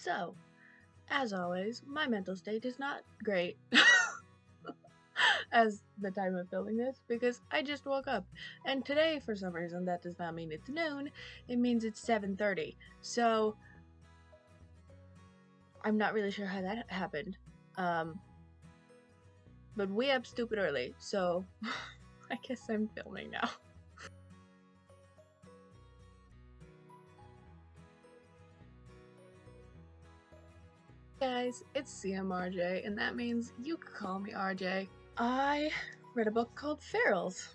So, as always, my mental state is not great as the time of filming this because I just woke up. And today, for some reason, that does not mean it's noon, it means it's 7:30. So, I'm not really sure how that happened. But we up stupid early, so I guess I'm filming now. Guys, it's CMRJ, and that means you can call me RJ. I read a book called Ferals.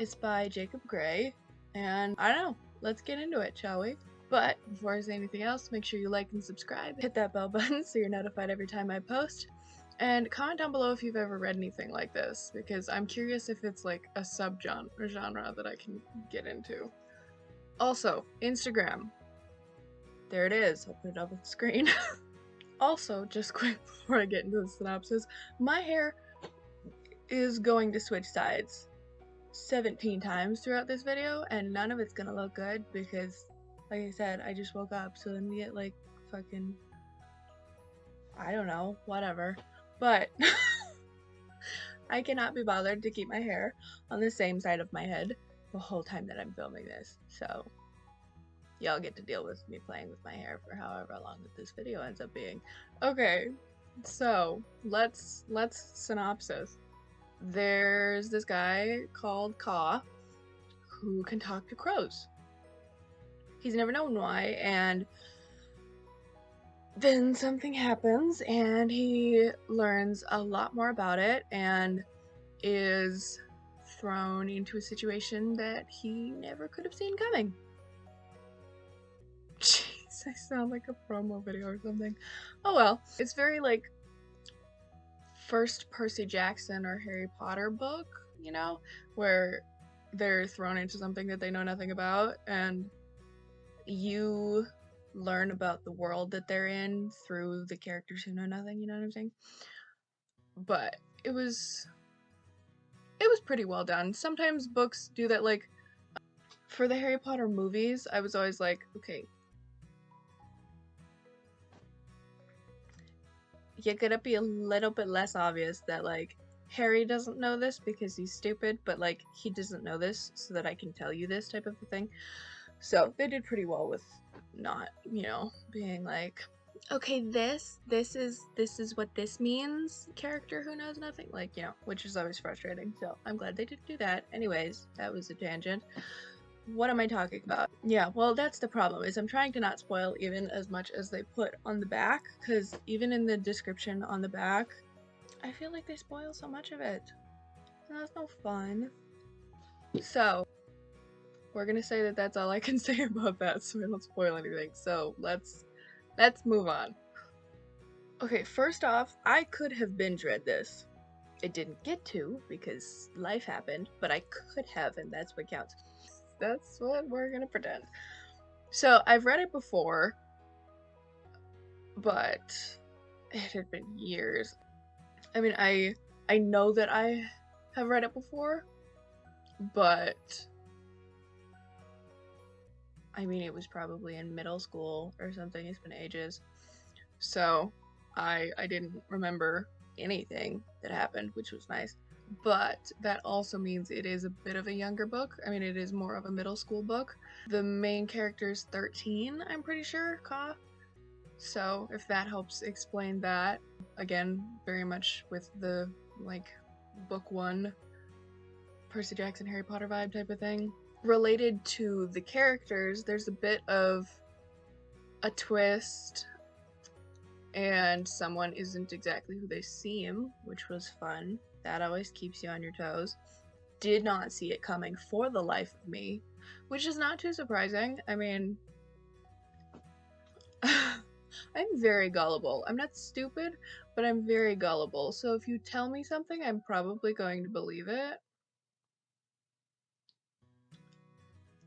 It's by Jacob Gray, and I don't know, let's get into it, shall we? But before I say anything else, make sure you like and subscribe, hit that bell button so you're notified every time I post, and comment down below if you've ever read anything like this, because I'm curious if it's like a genre that I can get into. Also, Instagram. There it is, I'll put it up on the screen. Also, just quick before I get into the synopsis, my hair is going to switch sides 17 times throughout this video, and none of it's gonna look good because, like I said, I just woke up, so then we get like fucking, I don't know, whatever. But I cannot be bothered to keep my hair on the same side of my head the whole time that I'm filming this, so y'all get to deal with me playing with my hair for however long that this video ends up being. Okay, so let's synopsis. There's this guy called Ka who can talk to crows. He's never known why, and then something happens and he learns a lot more about it and is thrown into a situation that he never could have seen coming. Jeez, I sound like a promo video or something. Oh well. It's very like first Percy Jackson or Harry Potter book, you know, where they're thrown into something that they know nothing about and you learn about the world that they're in through the characters who know nothing, you know what I'm saying? But it was pretty well done. Sometimes books do that, like for the Harry Potter movies, I was always like, okay, you gotta be a little bit less obvious that like Harry doesn't know this because he's stupid, but like he doesn't know this so that I can tell you this type of a thing. So they did pretty well with not, you know, being like, okay, this is what this means, character who knows nothing, like, you know, which is always frustrating. So I'm glad they didn't do that. Anyways, that was a tangent. What am I talking about? Yeah, well, that's the problem, is I'm trying to not spoil even as much as they put on the back, because even in the description on the back, I feel like they spoil so much of it. And that's no fun. So, we're gonna say that that's all I can say about that, so we don't spoil anything. So, let's move on. Okay, first off, I could have binge read this. I didn't get to, because life happened, but I could have, and that's what counts. That's what we're gonna pretend. So I've read it before, but it had been years. I mean, I know that I have read it before, but I mean, it was probably in middle school or something. It's been ages. So I didn't remember anything that happened, which was nice. But that also means it is a bit of a younger book. I mean, it is more of a middle school book. The main character is 13, I'm pretty sure, Ka. So if that helps explain that, again, very much with the, like, book one, Percy Jackson, Harry Potter vibe type of thing. Related to the characters, there's a bit of a twist, and someone isn't exactly who they seem, which was fun. That always keeps you on your toes. Did not see it coming for the life of me, which is not too surprising. I mean, I'm very gullible. I'm not stupid, but I'm very gullible. So if you tell me something, I'm probably going to believe it.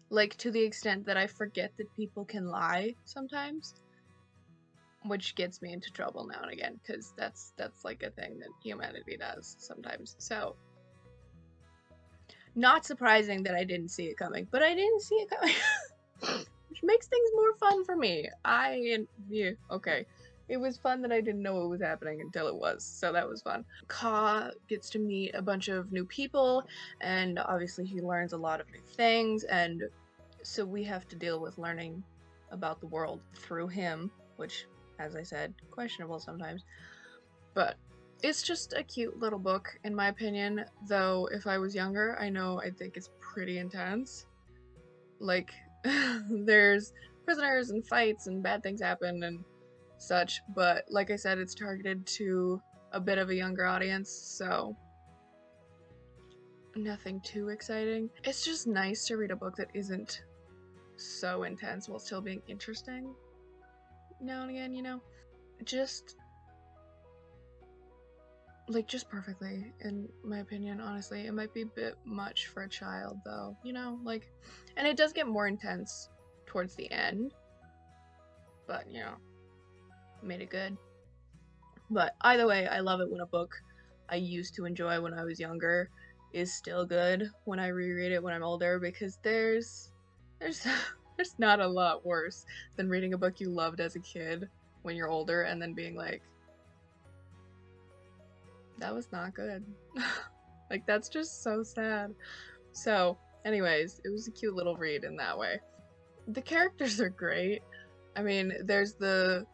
Like, to the extent that I forget that people can lie sometimes. Which gets me into trouble now and again, because that's like a thing that humanity does sometimes. So, not surprising that I didn't see it coming, but I didn't see it coming. which makes things more fun for me. Yeah, okay. It was fun that I didn't know what was happening until it was, so that was fun. Ka gets to meet a bunch of new people, and obviously he learns a lot of new things, and so we have to deal with learning about the world through him, which, as I said, questionable sometimes. But it's just a cute little book, in my opinion, though if I was younger, I think it's pretty intense. Like, there's prisoners and fights and bad things happen and such, but like I said, it's targeted to a bit of a younger audience, so nothing too exciting. It's just nice to read a book that isn't so intense while still being interesting now and again, you know? Just perfectly, in my opinion, honestly. It might be a bit much for a child, though, you know? Like, and it does get more intense towards the end, but, you know, made it good. But either way, I love it when a book I used to enjoy when I was younger is still good when I reread it when I'm older, because there's there's not a lot worse than reading a book you loved as a kid when you're older and then being like, that was not good. Like, that's just so sad. So, anyways, it was a cute little read in that way. The characters are great. I mean, there's the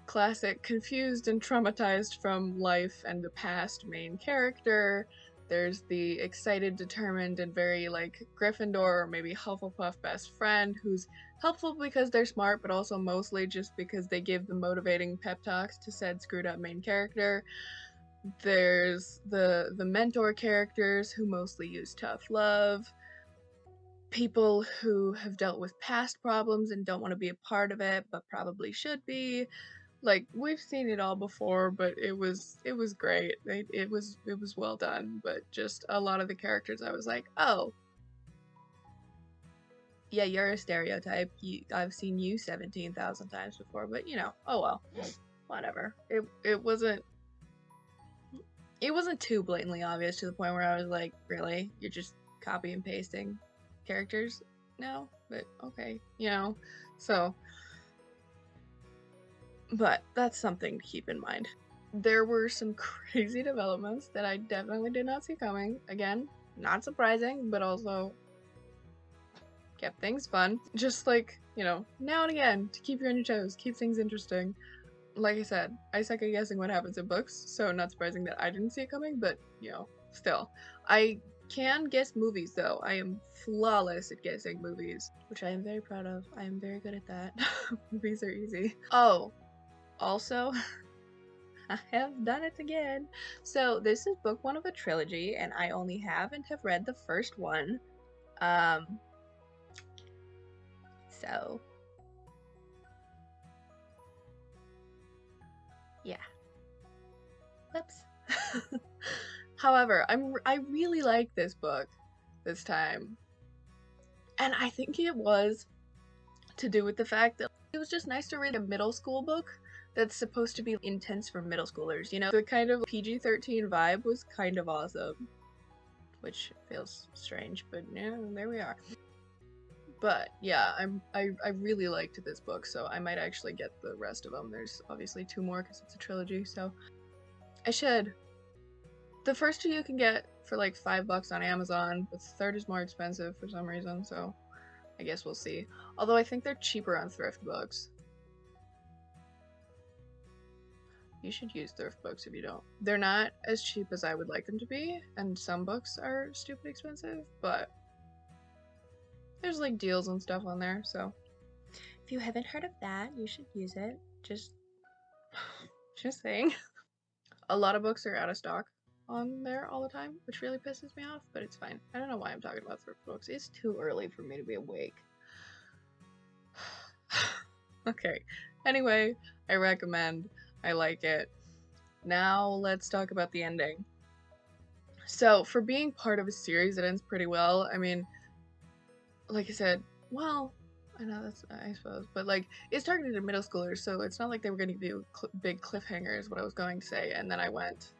classic confused and traumatized from life and the past main character. There's the excited, determined, and very like Gryffindor or maybe Hufflepuff best friend who's helpful because they're smart, but also mostly just because they give the motivating pep talks to said screwed up main character. There's the mentor characters who mostly use tough love. People who have dealt with past problems and don't want to be a part of it, but probably should be. Like, we've seen it all before, but it was great. It was well done, but just a lot of the characters I was like, oh, yeah, you're a stereotype. I've seen you 17,000 times before, but you know, oh well, whatever. It wasn't too blatantly obvious to the point where I was like, really? You're just copy and pasting characters? No, but okay, you know, so. But that's something to keep in mind. There were some crazy developments that I definitely did not see coming. Again, not surprising, but also kept things fun. Just like, you know, now and again, to keep you on your toes, keep things interesting. Like I said, I suck at guessing what happens in books, so not surprising that I didn't see it coming, but, you know, still. I can guess movies, though. I am flawless at guessing movies, which I am very proud of. I am very good at that. Movies are easy. Oh, also, I have done it again. So this is book 1 of a trilogy, and I only have read the first one. So yeah. Whoops. However, I really like this book this time. And I think it was to do with the fact that it was just nice to read a middle school book that's supposed to be intense for middle schoolers, you know? The kind of PG-13 vibe was kind of awesome. Which feels strange, but yeah, there we are. But yeah, I really liked this book, so I might actually get the rest of them. There's obviously 2 more because it's a trilogy, so I should. The first 2 you can get for like $5 on Amazon, but the third is more expensive for some reason, so I guess we'll see. Although I think they're cheaper on thrift books. You should use thrift books if you don't. They're not as cheap as I would like them to be, and some books are stupid expensive, but there's like deals and stuff on there, so if you haven't heard of that, you should use it. Just saying. A lot of books are out of stock on there all the time, which really pisses me off, but it's fine. I don't know why I'm talking about thrift books. It's too early for me to be awake. Okay. Anyway, I recommend. I like it. Now let's talk about the ending. So, for being part of a series that ends pretty well, I mean, like I said, well, I know that's, I suppose, but like, it's targeted at middle schoolers, so it's not like they were going to do big cliffhangers, what I was going to say, and then I went.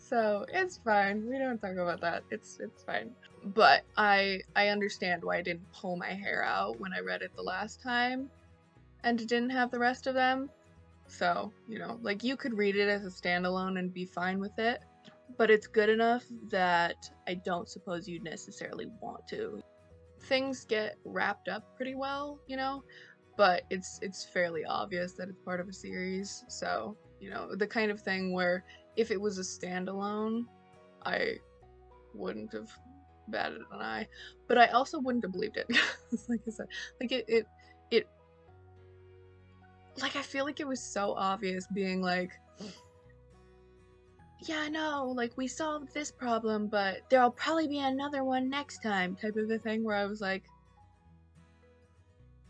So it's fine. We don't talk about that. It's fine. But I understand why I didn't pull my hair out when I read it the last time and didn't have the rest of them. So, you know, like you could read it as a standalone and be fine with it, but it's good enough that I don't suppose you'd necessarily want to. Things get wrapped up pretty well, you know, but it's fairly obvious that it's part of a series. So, you know, the kind of thing where if it was a standalone, I wouldn't have batted an eye, but I also wouldn't have believed it. Like I said, like it like I feel like it was so obvious being like, yeah, no, like we solved this problem, but there'll probably be another one next time type of a thing, where I was like,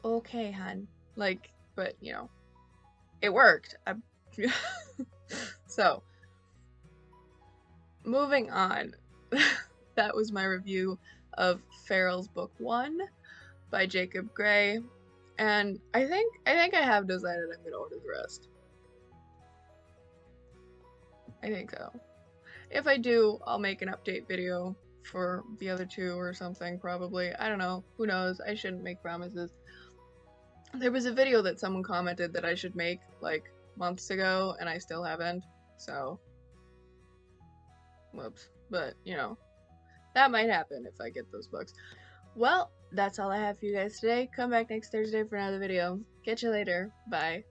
okay, hun. Like, but you know, it worked. So, moving on. That was my review of Farrell's Book 1 by Jacob Gray. And I think I have decided I'm gonna order the rest. I think so. If I do, I'll make an update video for the other two or something, probably. I don't know. Who knows? I shouldn't make promises. There was a video that someone commented that I should make, like, months ago, and I still haven't, so... Whoops. But, you know, that might happen if I get those books. Well, that's all I have for you guys today. Come back next Thursday for another video. Catch you later. Bye.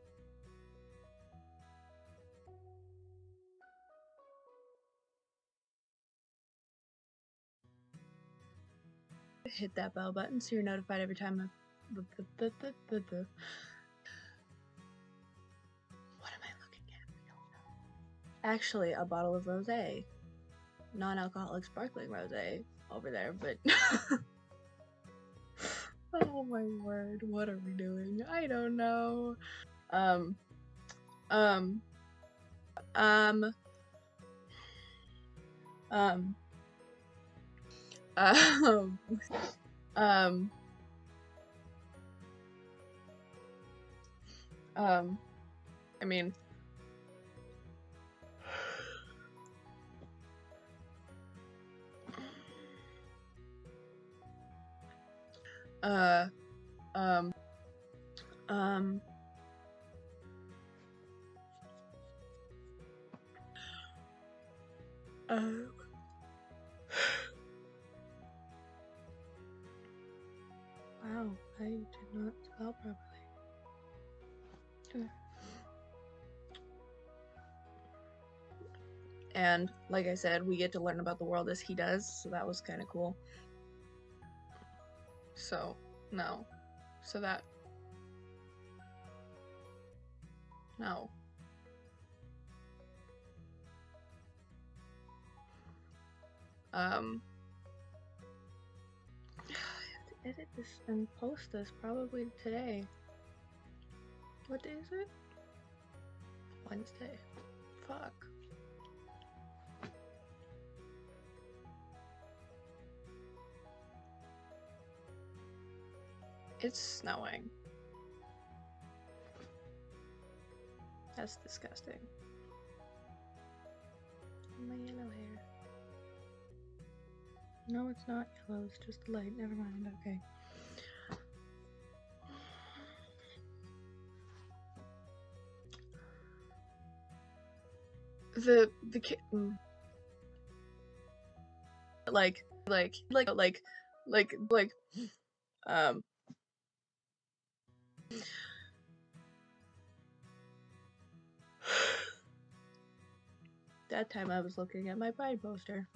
Hit that bell button so you're notified every time I... What am I looking at? We don't know. Actually, a bottle of rosé. Non-alcoholic sparkling rosé over there, but... Oh my word, what are we doing? I don't know. Um, um, um, I mean, um, wow, I did not spell properly. And like I said, we get to learn about the world as he does, so that was kind of cool. So, no. So that... No. I have to edit this and post this probably today. What day is it? Wednesday. Fuck. It's snowing. That's disgusting. My yellow hair. No, it's not yellow, it's just light. Never mind, okay. The kitten. That time I was looking at my Pride poster.